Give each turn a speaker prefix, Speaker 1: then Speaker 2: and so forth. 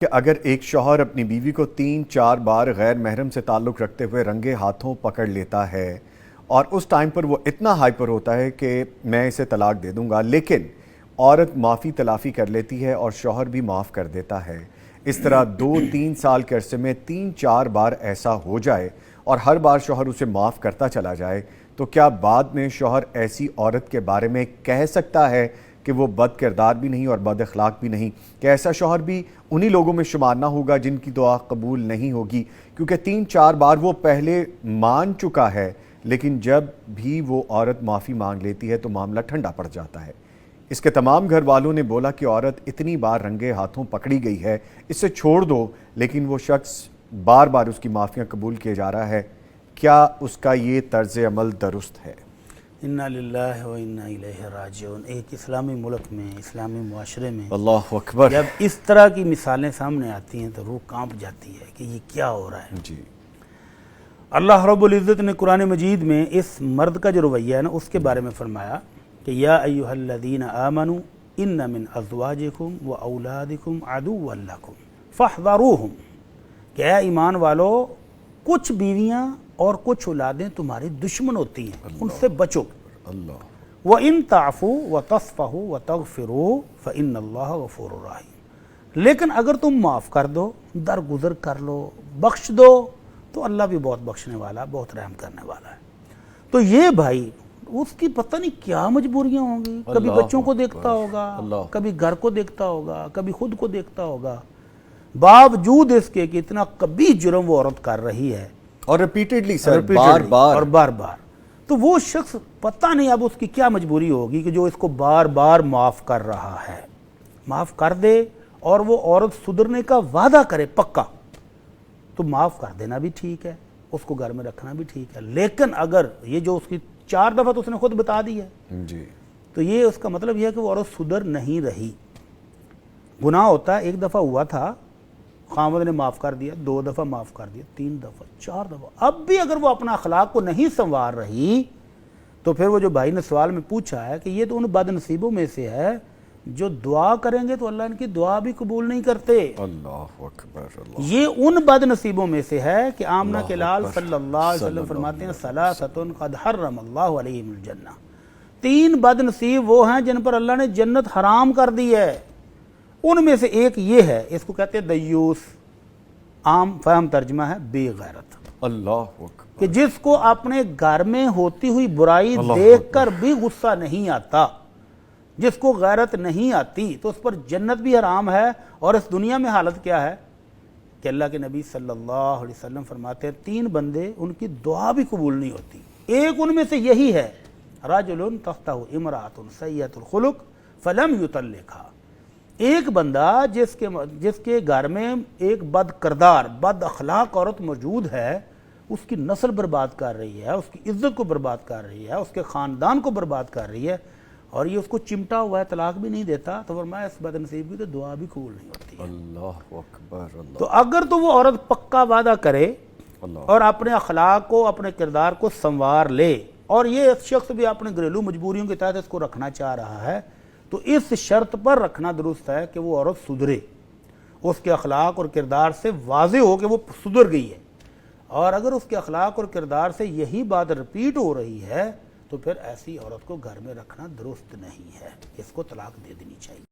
Speaker 1: کہ اگر ایک شوہر اپنی بیوی کو 3-4 بار غیر محرم سے تعلق رکھتے ہوئے رنگے ہاتھوں پکڑ لیتا ہے اور اس ٹائم پر وہ اتنا ہائپر ہوتا ہے کہ میں اسے طلاق دے دوں گا، لیکن عورت معافی تلافی کر لیتی ہے اور شوہر بھی معاف کر دیتا ہے، اس طرح 2-3 سال کے عرصے میں 3-4 بار ایسا ہو جائے اور ہر بار شوہر اسے معاف کرتا چلا جائے، تو کیا بعد میں شوہر ایسی عورت کے بارے میں کہہ سکتا ہے کہ وہ بد کردار بھی نہیں اور بد اخلاق بھی نہیں؟ کہ ایسا شوہر بھی انہی لوگوں میں شمار نہ ہوگا جن کی دعا قبول نہیں ہوگی؟ کیونکہ 3-4 بار وہ پہلے مان چکا ہے، لیکن جب بھی وہ عورت معافی مانگ لیتی ہے تو معاملہ ٹھنڈا پڑ جاتا ہے۔ اس کے تمام گھر والوں نے بولا کہ عورت اتنی بار رنگے ہاتھوں پکڑی گئی ہے، اسے چھوڑ دو، لیکن وہ شخص بار بار اس کی معافیاں قبول کیے جا رہا ہے۔ کیا اس کا یہ طرز عمل درست ہے؟
Speaker 2: انا للہ و انا الیہ راجعون۔ ایک اسلامی ملک میں، اسلامی معاشرے میں
Speaker 1: اللہ اکبر،
Speaker 2: جب اس طرح کی مثالیں سامنے آتی ہیں تو روح کانپ جاتی ہے کہ یہ کیا ہو رہا ہے۔
Speaker 1: جی،
Speaker 2: اللہ رب العزت نے قرآن مجید میں اس مرد کا جو رویہ ہے نا اس کے بارے میں فرمایا کہ یا ایھا الذین آمنوا ان من ازواجکم و اولادکم عدوا لکم فاحذروہم، کہ اے ایمان والو، کچھ بیویاں اور کچھ اولادیں تمہاری دشمن ہوتی ہیں، ان سے بچو۔
Speaker 1: اللہ،
Speaker 2: وَإِن تَعْفُوا وَتَصْفَحُوا وَتَغْفِرُوا فَإِنَّ اللَّهَ غَفُورٌ رَحِيمٌ، لیکن اگر تم معاف کر دو، درگزر کر لو، بخش دو، تو اللہ بھی بہت بخشنے والا، بہت رحم کرنے والا ہے۔ تو یہ بھائی اس کی پتہ نہیں کیا مجبوریاں ہوں گی، کبھی بچوں کو دیکھتا ہوگا، کبھی گھر کو دیکھتا ہوگا، کبھی خود کو دیکھتا ہوگا، باوجود اس کے کہ اتنا کبھی جرم وہ عورت کر رہی ہے
Speaker 1: اور ریپیٹڈلی سر، بار
Speaker 2: بار، تو وہ شخص پتہ نہیں اب اس کی کیا مجبوری ہوگی کہ جو اس کو بار بار معاف کر رہا ہے۔ معاف کر دے اور وہ عورت سدھرنے کا وعدہ کرے پکا، تو معاف کر دینا بھی ٹھیک ہے، اس کو گھر میں رکھنا بھی ٹھیک ہے، لیکن اگر یہ جو اس کی 4 دفعہ تو اس نے خود بتا دی ہے،
Speaker 1: جی،
Speaker 2: تو یہ اس کا مطلب یہ ہے کہ وہ عورت سدھر نہیں رہی۔ گناہ ہوتا ہے، 1 دفعہ ہوا تھا، خاوند نے معاف کر دیا، 2 دفعہ معاف کر دیا، 3 دفعہ، 4 دفعہ، اب بھی اگر وہ اپنا اخلاق کو نہیں سنوار رہی، تو پھر وہ جو بھائی نے سوال میں پوچھا ہے کہ یہ تو ان بد نصیبوں میں سے ہے جو دعا کریں گے تو اللہ ان کی دعا بھی قبول نہیں کرتے۔
Speaker 1: اللہ اکبر، اللہ،
Speaker 2: یہ ان بد نصیبوں میں سے ہے کہ آمنہ کے لال صلی اللہ علیہ وسلم فرماتے ہیں ثلاثۃ قد حرم اللہ علیہم الجنہ، 3 بد نصیب وہ ہیں جن پر اللہ نے جنت حرام کر دی ہے۔ ان میں سے ایک یہ ہے، اس کو کہتے ہیں دیوس، عام فہم ترجمہ ہے بے غیرت،
Speaker 1: اللہ اکبر،
Speaker 2: کہ جس کو اپنے گھر میں ہوتی ہوئی برائی دیکھ کر بھی غصہ نہیں آتا، جس کو غیرت نہیں آتی، تو اس پر جنت بھی حرام ہے۔ اور اس دنیا میں حالت کیا ہے کہ اللہ کے نبی صلی اللہ علیہ وسلم فرماتے ہیں 3 بندے ان کی دعا بھی قبول نہیں ہوتی۔ ایک ان میں سے یہی ہے، رجل تحتہ امرأۃ سیئۃ الخلق فلم یطلقھا، ایک بندہ جس کے گھر میں ایک بد کردار، بد اخلاق عورت موجود ہے، اس کی نسل برباد کر رہی ہے، اس کی عزت کو برباد کر رہی ہے، اس کے خاندان کو برباد کر رہی ہے، اور یہ اس کو چمٹا ہوا ہے، طلاق بھی نہیں دیتا، تو فرمایا اس بد نصیب کی تو دعا بھی قبول نہیں ہوتی ہے۔
Speaker 1: اللہ اکبر، اللہ،
Speaker 2: تو اگر تو وہ عورت پکا وعدہ کرے
Speaker 1: اللہ،
Speaker 2: اور اپنے اخلاق کو، اپنے کردار کو سنوار لے، اور یہ شخص بھی اپنے گھریلو مجبوریوں کے تحت اس کو رکھنا چاہ رہا ہے، تو اس شرط پر رکھنا درست ہے کہ وہ عورت سدھرے، اس کے اخلاق اور کردار سے واضح ہو کہ وہ سدھر گئی ہے۔ اور اگر اس کے اخلاق اور کردار سے یہی بات رپیٹ ہو رہی ہے تو پھر ایسی عورت کو گھر میں رکھنا درست نہیں ہے، اس کو طلاق دے دینی چاہیے۔